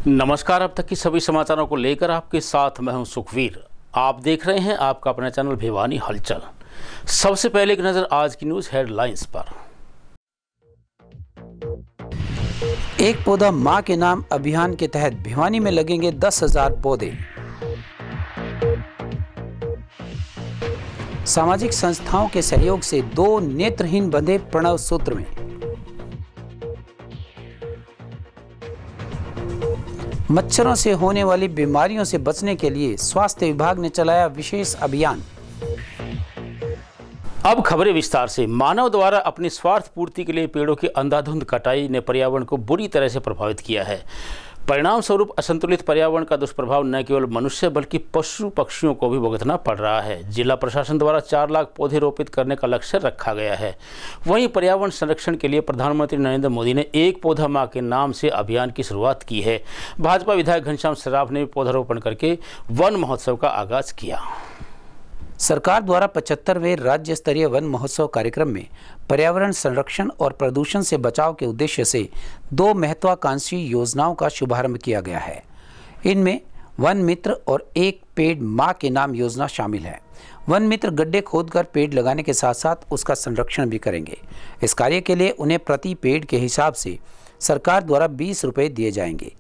नमस्कार। अब तक की सभी समाचारों को लेकर आपके साथ मैं हूं सुखवीर। आप देख रहे हैं आपका अपना चैनल भिवानी हलचल। सबसे पहले एक नजर आज की न्यूज हेडलाइंस पर। एक पौधा मां के नाम अभियान के तहत भिवानी में लगेंगे 10,000 पौधे। सामाजिक संस्थाओं के सहयोग से 2 नेत्रहीन बंधे प्रणव सूत्र में। मच्छरों से होने वाली बीमारियों से बचने के लिए स्वास्थ्य विभाग ने चलाया विशेष अभियान। अब खबरें विस्तार से। मानव द्वारा अपनी स्वार्थ पूर्ति के लिए पेड़ों की अंधाधुंध कटाई ने पर्यावरण को बुरी तरह से प्रभावित किया है। परिणाम स्वरूप असंतुलित पर्यावरण का दुष्प्रभाव न केवल मनुष्य बल्कि पशु पक्षियों को भी भुगतना पड़ रहा है। जिला प्रशासन द्वारा 4 लाख पौधे रोपित करने का लक्ष्य रखा गया है। वहीं पर्यावरण संरक्षण के लिए प्रधानमंत्री नरेंद्र मोदी ने एक पौधा मां के नाम से अभियान की शुरुआत की है। भाजपा विधायक घनश्याम सराफ ने पौधारोपण करके वन महोत्सव का आगाज किया। सरकार द्वारा 75वें राज्य स्तरीय वन महोत्सव कार्यक्रम में पर्यावरण संरक्षण और प्रदूषण से बचाव के उद्देश्य से 2 महत्वाकांक्षी योजनाओं का शुभारंभ किया गया है। इनमें वन मित्र और एक पेड़ मां के नाम योजना शामिल है। वन मित्र गड्ढे खोदकर पेड़ लगाने के साथ साथ उसका संरक्षण भी करेंगे। इस कार्य के लिए उन्हें प्रति पेड़ के हिसाब से सरकार द्वारा 20 रुपये दिए जाएंगे।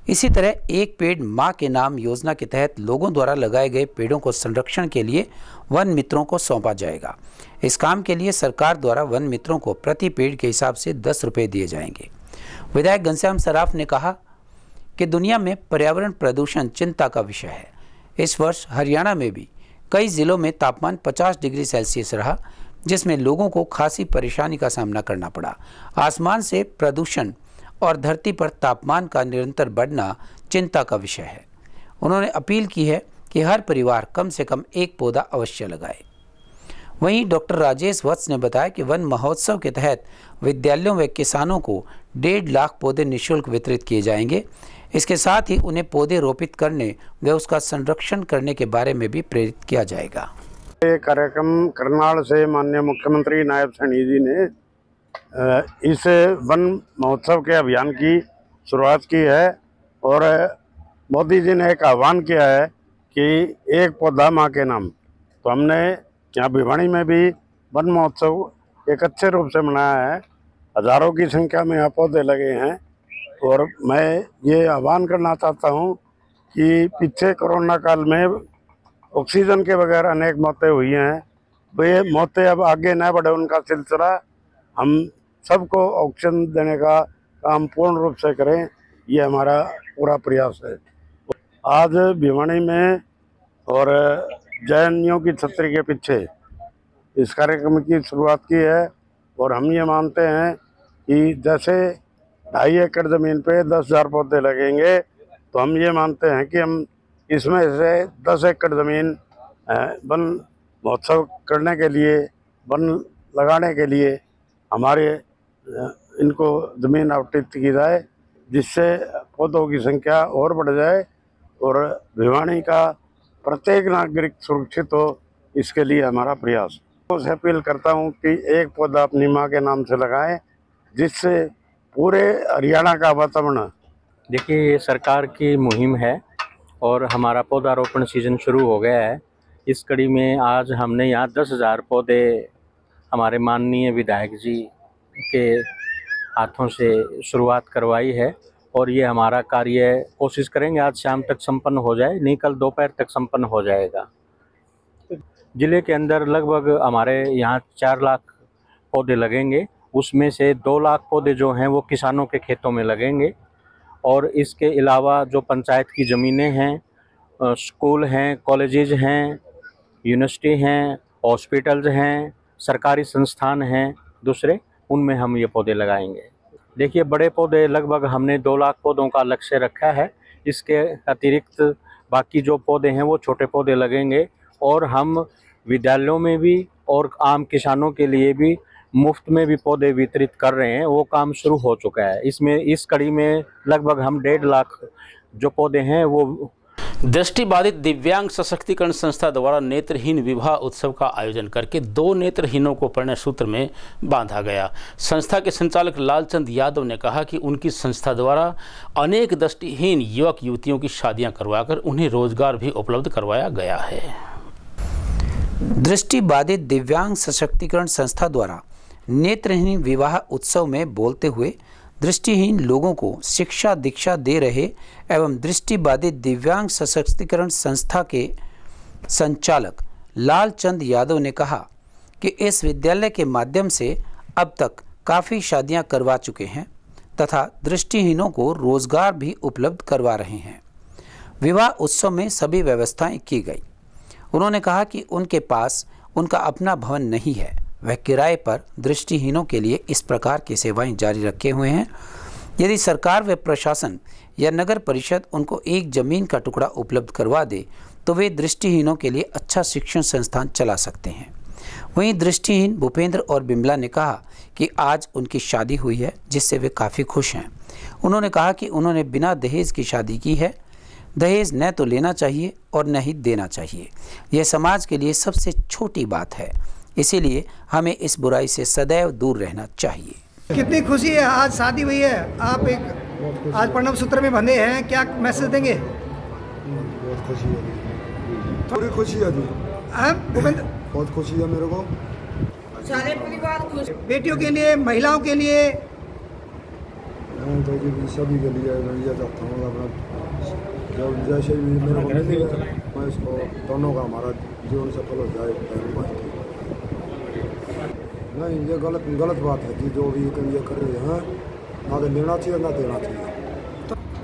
इसी तरह एक पेड़ मां के नाम योजना के तहत लोगों द्वारा लगाए गए पेड़ों को संरक्षण के लिए वन मित्रों को सौंपा जाएगा। इस काम के लिए सरकार द्वारा वन मित्रों को प्रति पेड़ के हिसाब से 10 रुपये दिए जाएंगे। विधायक घनश्याम सराफ ने कहा कि दुनिया में पर्यावरण प्रदूषण चिंता का विषय है। इस वर्ष हरियाणा में भी कई जिलों में तापमान 50 डिग्री सेल्सियस रहा, जिसमें लोगों को खासी परेशानी का सामना करना पड़ा। आसमान से प्रदूषण और धरती पर तापमान का निरंतर बढ़ना चिंता का विषय है। उन्होंने अपील की है कि हर परिवार कम से कम एक पौधा अवश्य लगाए। वहीं डॉक्टर राजेश वत्स ने बताया कि वन महोत्सव के तहत विद्यालयों व किसानों को 1.5 लाख पौधे निःशुल्क वितरित किए जाएंगे। इसके साथ ही उन्हें पौधे रोपित करने व उसका संरक्षण करने के बारे में भी प्रेरित किया जाएगा। ये कार्यक्रम करनाल से माननीय मुख्यमंत्री नायब सैनी जी ने इस वन महोत्सव के अभियान की शुरुआत की है और मोदी जी ने एक आह्वान किया है कि एक पौधा मां के नाम। तो हमने यहाँ भिवानी में भी वन महोत्सव एक अच्छे रूप से मनाया है। हजारों की संख्या में यहाँ पौधे लगे हैं और मैं ये आह्वान करना चाहता हूँ कि पीछे कोरोना काल में ऑक्सीजन के बगैर अनेक मौतें हुई हैं। वे मौतें अब आगे न बढ़े, उनका सिलसिला हम सबको ऑक्सीजन देने का काम पूर्ण रूप से करें, ये हमारा पूरा प्रयास है। आज भिवानी में और जैनियों की छतरी के पीछे इस कार्यक्रम की शुरुआत की है और हम ये मानते हैं कि जैसे 2.5 एकड़ ज़मीन पे 10,000 पौधे लगेंगे, तो हम ये मानते हैं कि हम इसमें से 10 एकड़ ज़मीन वन महोत्सव करने के लिए, वन लगाने के लिए हमारे इनको ज़मीन आवंटित की जाए, जिससे पौधों की संख्या और बढ़ जाए और भिवानी का प्रत्येक नागरिक सुरक्षित हो, इसके लिए हमारा प्रयास। उसे अपील करता हूँ कि एक पौधा अपनी माँ के नाम से लगाएं, जिससे पूरे हरियाणा का वातावरण। देखिए, ये सरकार की मुहिम है और हमारा पौधारोपण सीजन शुरू हो गया है। इस कड़ी में आज हमने यहाँ 10,000 पौधे हमारे माननीय विधायक जी के हाथों से शुरुआत करवाई है और ये हमारा कार्य कोशिश करेंगे आज शाम तक संपन्न हो जाए, नहीं कल दोपहर तक संपन्न हो जाएगा। ज़िले के अंदर लगभग हमारे यहाँ 4 लाख पौधे लगेंगे, उसमें से 2 लाख पौधे जो हैं वो किसानों के खेतों में लगेंगे और इसके अलावा जो पंचायत की ज़मीनें हैं, स्कूल हैं, कॉलेजेस हैं, यूनिवर्सिटी हैं, हॉस्पिटल्स हैं, सरकारी संस्थान हैं दूसरे, उनमें हम ये पौधे लगाएंगे। देखिए, बड़े पौधे लगभग हमने 2 लाख पौधों का लक्ष्य रखा है। इसके अतिरिक्त बाकी जो पौधे हैं वो छोटे पौधे लगेंगे और हम विद्यालयों में भी और आम किसानों के लिए भी मुफ्त में भी पौधे वितरित कर रहे हैं। वो काम शुरू हो चुका है। इसमें इस कड़ी में लगभग हम 1.5 लाख जो पौधे हैं वो दृष्टिबाधित दिव्यांग सशक्तिकरण संस्था द्वारा नेत्रहीन विवाह उत्सव का आयोजन करके 2 नेत्रहीनों को परिणय सूत्र में बांधा गया। संस्था के संचालक लालचंद यादव ने कहा कि उनकी संस्था द्वारा अनेक दृष्टिहीन युवक युवतियों की शादियां करवाकर उन्हें रोजगार भी उपलब्ध करवाया गया है। दृष्टिबाधित दिव्यांग सशक्तिकरण संस्था द्वारा नेत्रहीन विवाह उत्सव में बोलते हुए दृष्टिहीन लोगों को शिक्षा दीक्षा दे रहे एवं दृष्टिबाधित दिव्यांग सशक्तिकरण संस्था के संचालक लालचंद यादव ने कहा कि इस विद्यालय के माध्यम से अब तक काफ़ी शादियां करवा चुके हैं तथा दृष्टिहीनों को रोजगार भी उपलब्ध करवा रहे हैं। विवाह उत्सव में सभी व्यवस्थाएं की गई। उन्होंने कहा कि उनके पास उनका अपना भवन नहीं है, वह किराए पर दृष्टिहीनों के लिए इस प्रकार की सेवाएं जारी रखे हुए हैं। यदि सरकार व प्रशासन या नगर परिषद उनको एक ज़मीन का टुकड़ा उपलब्ध करवा दे तो वे दृष्टिहीनों के लिए अच्छा शिक्षण संस्थान चला सकते हैं। वहीं दृष्टिहीन भूपेंद्र और बिमला ने कहा कि आज उनकी शादी हुई है जिससे वे काफ़ी खुश हैं। उन्होंने कहा कि उन्होंने बिना दहेज की शादी की है। दहेज न तो लेना चाहिए और न ही देना चाहिए। यह समाज के लिए सबसे छोटी बात है, इसीलिए हमें इस बुराई से सदैव दूर रहना चाहिए। कितनी खुशी है, आज शादी हुई है, आप एक आज प्रणव सूत्र में बंधे हैं, क्या मैसेज देंगे? बहुत खुशी है, थोड़ी खुशी है जी। भूपेंद्र, बहुत खुशी है मेरे को। सारे परिवार खुश, बेटियों के लिए, महिलाओं के लिए, तो जी सभी के लिए मैं चाहता हूँ अपना जैसे भी मेरे को मिली है मैं इसको दोनों का हमारा जीवन सफल हो जाए। नहीं, ये गलत बात है कि जो भी ये कर रहे हैं, ना तो लेना चाहिए ना देना चाहिए।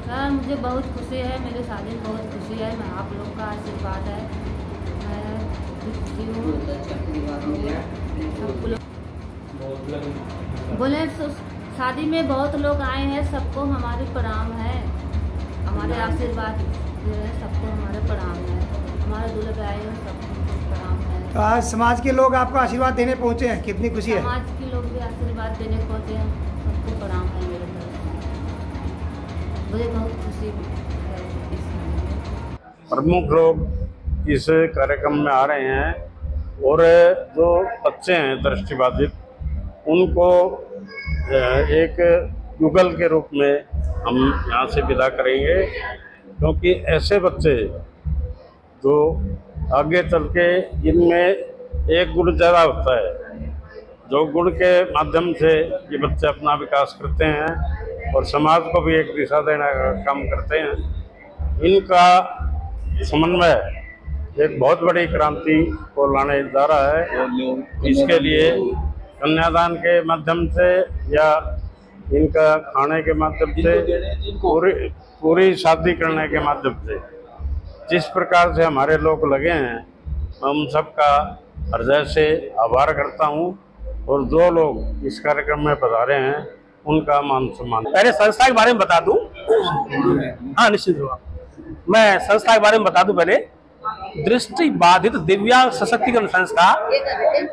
सर मुझे बहुत खुशी है, मेरे शादी में बहुत खुशी है, मैं आप लोग का आशीर्वाद है, मैं बोले शादी में बहुत लोग आए हैं, सबको हमारे प्रणाम है, हमारे आशीर्वाद सबको हमारे प्रणाम है, हमारे दूल्हे आए हैं सबको प्रणाम है। तो आज समाज के लोग आपको आशीर्वाद देने पहुँचे हैं, कितनी खुशी है। समाज के लोग भी आशीर्वाद देने पहुँचे हैं, सबको प्रणाम है मेरे तरफ से, मुझे बहुत खुशी है। प्रमुख लोग इस कार्यक्रम में आ रहे हैं और जो बच्चे हैं दृष्टिबाधित उनको एक युगल के रूप में हम यहाँ से विदा करेंगे, क्योंकि ऐसे बच्चे जो आगे चल के इनमें एक गुण ज़्यादा होता है, जो गुण के माध्यम से ये बच्चे अपना विकास करते हैं और समाज को भी एक दिशा देने का काम करते हैं। इनका समन्वय एक बहुत बड़ी क्रांति को लाने जा रहा है। इसके लिए कन्यादान के माध्यम से या इनका खाने के माध्यम से पूरी शादी करने के माध्यम से जिस प्रकार से हमारे लोग लगे हैं, मैं उन सबका हृदय से आभार करता हूं और जो लोग इस कार्यक्रम में पधारे हैं उनका मान सम्मान। पहले संस्था के बारे में बता दूं। हाँ निश्चित रूप मैं संस्था के बारे में बता दूं। पहले दृष्टि बाधित दिव्यांग सशक्तिकरण संस्था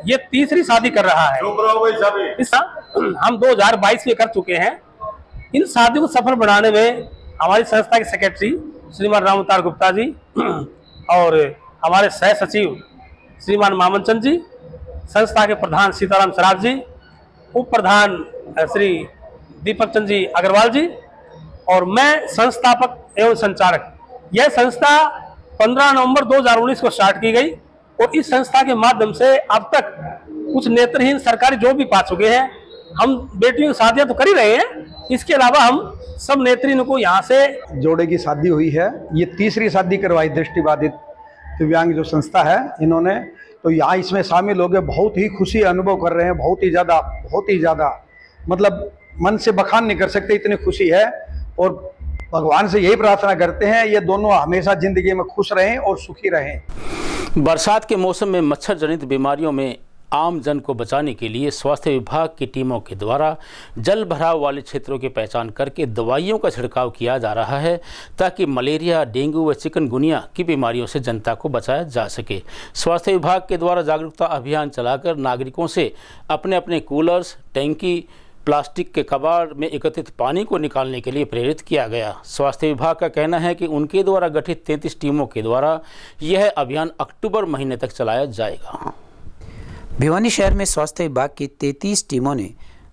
ये तीसरी शादी कर रहा है। इस हम 2022 में कर चुके हैं। इन शादियों को सफल बनाने में हमारी संस्था के सेक्रेटरी श्रीमान राम अवतार गुप्ता जी और हमारे सह सचिव श्रीमान मामन चंद जी, संस्था के प्रधान सीताराम सराफ जी, उप प्रधान श्री दीपक चंद जी अग्रवाल जी और मैं संस्थापक एवं संचालक। यह संस्था 15 नवंबर 2019 को स्टार्ट की गई और इस संस्था के माध्यम से अब तक कुछ नेत्रहीन सरकारी जॉब भी पा चुके हैं। हम बेटियों की शादियां तो कर ही रहे हैं, इसके अलावा हम सब नेत्रहीनों को यहाँ से जोड़े की शादी हुई है। ये तीसरी शादी करवाई दृष्टिबाधित दिव्यांग जो संस्था है इन्होंने, तो यहाँ इसमें शामिल हो गए। बहुत ही खुशी अनुभव कर रहे हैं, बहुत ही ज़्यादा मतलब मन से बखान नहीं कर सकते, इतनी खुशी है। और भगवान से यही प्रार्थना करते हैं ये दोनों हमेशा जिंदगी में खुश रहें और सुखी रहें। बरसात के मौसम में मच्छर जनित बीमारियों में आम जन को बचाने के लिए स्वास्थ्य विभाग की टीमों के द्वारा जल भराव वाले क्षेत्रों की पहचान करके दवाइयों का छिड़काव किया जा रहा है ताकि मलेरिया, डेंगू व चिकनगुनिया की बीमारियों से जनता को बचाया जा सके। स्वास्थ्य विभाग के द्वारा जागरूकता अभियान चलाकर नागरिकों से अपने अपने कूलर्स, टैंकी प्लास्टिक के कबाड़ में एकत्रित पानी को निकालने के लिए प्रेरित किया गया। स्वास्थ्य विभाग का कहना है कि उनके द्वारा गठित 33 टीमों के द्वारा यह अभियान अक्टूबर महीने तक चलाया जाएगा। भिवानी शहर में स्वास्थ्य विभाग की 33 टीमों ने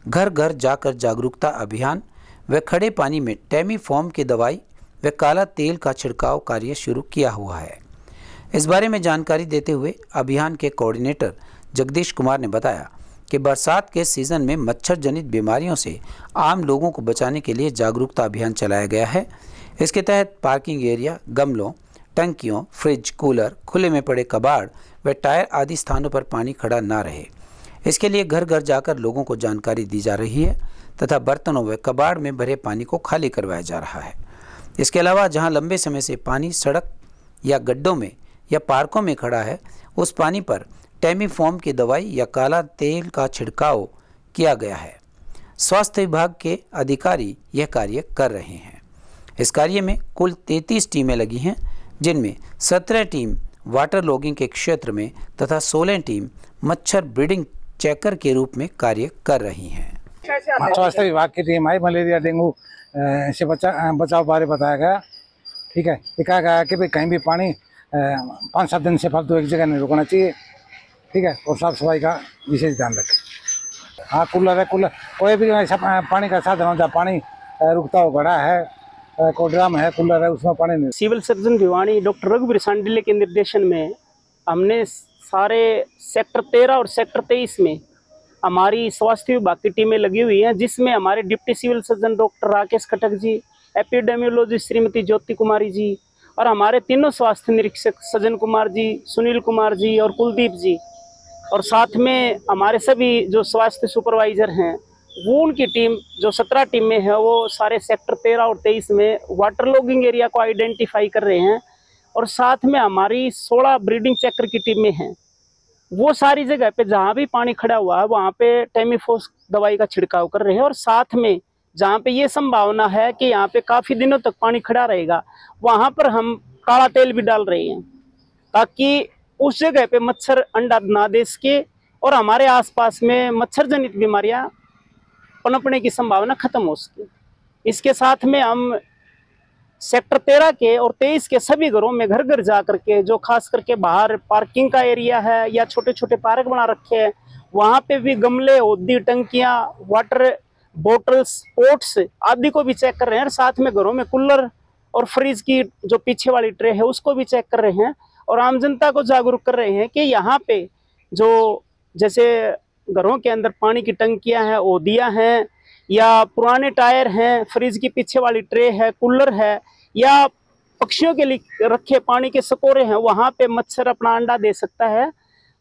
घर घर जाकर जागरूकता अभियान व खड़े पानी में टेमीफॉर्म की दवाई व काला तेल का छिड़काव कार्य शुरू किया हुआ है। इस बारे में जानकारी देते हुए अभियान के कोऑर्डिनेटर जगदीश कुमार ने बताया कि बरसात के सीज़न में मच्छर जनित बीमारियों से आम लोगों को बचाने के लिए जागरूकता अभियान चलाया गया है। इसके तहत पार्किंग एरिया, गमलों, टंकियों, फ्रिज, कूलर, खुले में पड़े कबाड़ व टायर आदि स्थानों पर पानी खड़ा ना रहे, इसके लिए घर घर जाकर लोगों को जानकारी दी जा रही है तथा बर्तनों व कबाड़ में भरे पानी को खाली करवाया जा रहा है। इसके अलावा जहां लंबे समय से पानी सड़क या गड्ढों में या पार्कों में खड़ा है, उस पानी पर टेमीफॉर्म की दवाई या काला तेल का छिड़काव किया गया है। स्वास्थ्य विभाग के अधिकारी यह कार्य कर रहे हैं। इस कार्य में कुल 33 टीमें लगी हैं, जिनमें 17 टीम वाटर लॉगिंग के क्षेत्र में तथा 16 टीम मच्छर ब्रीडिंग चेकर के रूप में कार्य कर रही हैं। स्वास्थ्य विभाग की टीम आई, मलेरिया डेंगू से बचाव बारे बताया गया। ठीक है, ये कहा गया कि भाई कहीं भी पानी 5-7 दिन से फालतू एक जगह नहीं रुकना चाहिए। ठीक है, और साफ सफाई का विशेष ध्यान रखें। हाँ, कूलर है, कूलर कोई भी ऐसा पानी का साधन हो जहाँ पानी रुकता हो, बड़ा है, कोई ड्राम है, कूलर है, उसमें पानी नहीं। सिविल सर्जन भिवानी डॉक्टर रघुवीर सांडिल्य के निर्देशन में हमने सारे सेक्टर 13 और सेक्टर 23 में हमारी स्वास्थ्य विभाग की टीमें लगी हुई हैं, जिसमें हमारे deputy civil surgeon doctor Rakesh Khatak ji, epidemiologist Shrimati Jyoti Kumari ji और हमारे तीनों स्वास्थ्य निरीक्षक सज्जन कुमार जी, सुनील कुमार जी और कुलदीप जी, और साथ में हमारे सभी जो स्वास्थ्य सुपरवाइजर हैं वो उनकी टीम जो 17 टीमें हैं वो सारे सेक्टर 13 और 23 में वाटर लॉगिंग एरिया को आइडेंटिफाई कर रहे हैं। और साथ में हमारी 16 ब्रीडिंग चेकर की टीमें हैं, वो सारी जगह पे जहाँ भी पानी खड़ा हुआ है वहाँ पे टेमीफॉस दवाई का छिड़काव कर रहे हैं। और साथ में जहाँ पे ये संभावना है कि यहाँ पे काफ़ी दिनों तक पानी खड़ा रहेगा, वहाँ पर हम काला तेल भी डाल रहे हैं ताकि उस जगह पे मच्छर अंडा ना दे सके और हमारे आसपास में मच्छर जनित बीमारियां पनपने की संभावना खत्म हो सके। इसके साथ में हम सेक्टर 13 के और 23 के सभी घरों में घर घर जा करके, जो खास करके बाहर पार्किंग का एरिया है या छोटे छोटे पार्क बना रखे हैं, वहाँ पे भी गमले, होदी, टंकियाँ, वाटर बोटल्स, पोट्स आदि को भी चेक कर रहे हैं। साथ में घरों में कूलर और फ्रिज की जो पीछे वाली ट्रे है उसको भी चेक कर रहे हैं और आम जनता को जागरूक कर रहे हैं कि यहाँ पे जो जैसे घरों के अंदर पानी की टंकियाँ हैं, ओदियाँ हैं या पुराने टायर हैं, फ्रिज की पीछे वाली ट्रे है, कूलर है या पक्षियों के लिए रखे पानी के सकोरे हैं, वहाँ पे मच्छर अपना अंडा दे सकता है।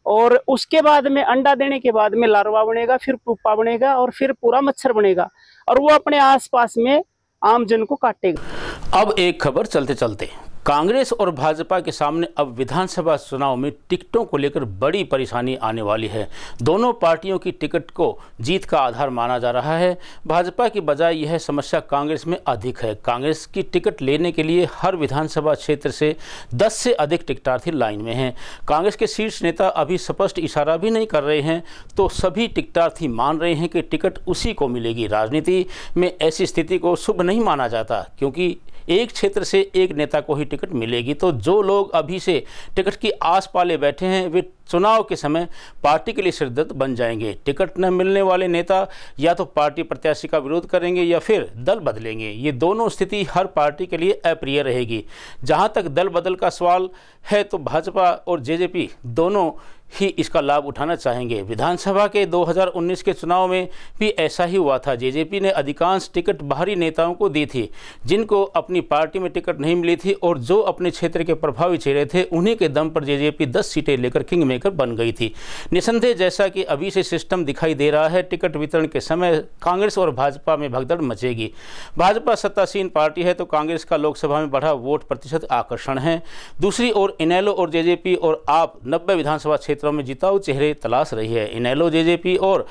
और उसके बाद में अंडा देने के बाद में लार्वा बनेगा, फिर पुप्पा बनेगा और फिर पूरा मच्छर बनेगा और वो अपने आसपास में आम जन को काटेगा। अब एक खबर चलते चलते, कांग्रेस और भाजपा के सामने अब विधानसभा चुनाव में टिकटों को लेकर बड़ी परेशानी आने वाली है। दोनों पार्टियों की टिकट को जीत का आधार माना जा रहा है। भाजपा की बजाय यह समस्या कांग्रेस में अधिक है। कांग्रेस की टिकट लेने के लिए हर विधानसभा क्षेत्र से 10 से अधिक टिकटार्थी लाइन में हैं। कांग्रेस के शीर्ष नेता अभी स्पष्ट इशारा भी नहीं कर रहे हैं तो सभी टिकटार्थी मान रहे हैं कि टिकट उसी को मिलेगी। राजनीति में ऐसी स्थिति को शुभ नहीं माना जाता, क्योंकि एक क्षेत्र से एक नेता को ही टिकट मिलेगी। तो जो लोग अभी से टिकट की आस पाले बैठे हैं वे चुनाव के समय पार्टी के लिए सिरदर्द बन जाएंगे। टिकट न मिलने वाले नेता या तो पार्टी प्रत्याशी का विरोध करेंगे या फिर दल बदलेंगे। ये दोनों स्थिति हर पार्टी के लिए अप्रिय रहेगी। जहां तक दल बदल का सवाल है तो भाजपा और जेजेपी दोनों ही इसका लाभ उठाना चाहेंगे। विधानसभा के 2019 के चुनाव में भी ऐसा ही हुआ था। जेजेपी ने अधिकांश टिकट बाहरी नेताओं को दी थी जिनको अपनी पार्टी में टिकट नहीं मिली थी, और जो अपने क्षेत्र के प्रभावी चेहरे थे उन्हीं के दम पर जेजेपी 10 सीटें लेकर किंग मेकर बन गई थी। निसंदेह जैसा कि अभी से सिस्टम दिखाई दे रहा है, टिकट वितरण के समय कांग्रेस और भाजपा में भगदड़ मचेगी। भाजपा सत्तासीन पार्टी है तो कांग्रेस का लोकसभा में बढ़ा वोट प्रतिशत आकर्षण है। दूसरी ओर इनेलो और जेजेपी और आप 90 विधानसभा क्षेत्र क्षेत्रों में जिताऊ चेहरे तलाश रही है। इनेलो, जेजेपी और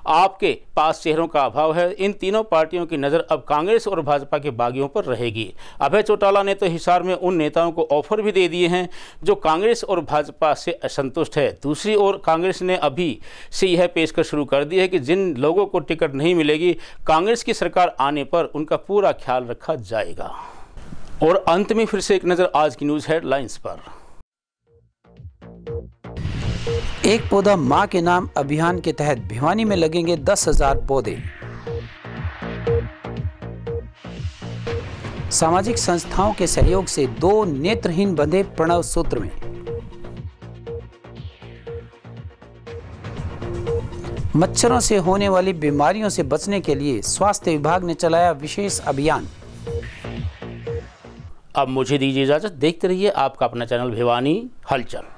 आपके पास चेहरों का अभाव है। इन तीनों पार्टियों की नज़र अब कांग्रेस और भाजपा के बागियों पर रहेगी। अभय चौटाला ने तो हिसार में उन नेताओं को ऑफर भी दे दिए हैं जो कांग्रेस और भाजपा से असंतुष्ट है। दूसरी ओर कांग्रेस ने अभी से यह पेशकश शुरू कर दी है कि जिन लोगों को टिकट नहीं मिलेगी, कांग्रेस की सरकार आने पर उनका पूरा ख्याल रखा जाएगा। और अंत में फिर से एक नज़र आज की न्यूज़ हेडलाइंस पर। एक पौधा मां के नाम अभियान के तहत भिवानी में लगेंगे 10,000 पौधे। सामाजिक संस्थाओं के सहयोग से 2 नेत्रहीन बंधे प्रणव सूत्र में। मच्छरों से होने वाली बीमारियों से बचने के लिए स्वास्थ्य विभाग ने चलाया विशेष अभियान। अब मुझे दीजिए इजाजत। देखते रहिए आपका अपना चैनल भिवानी हलचल।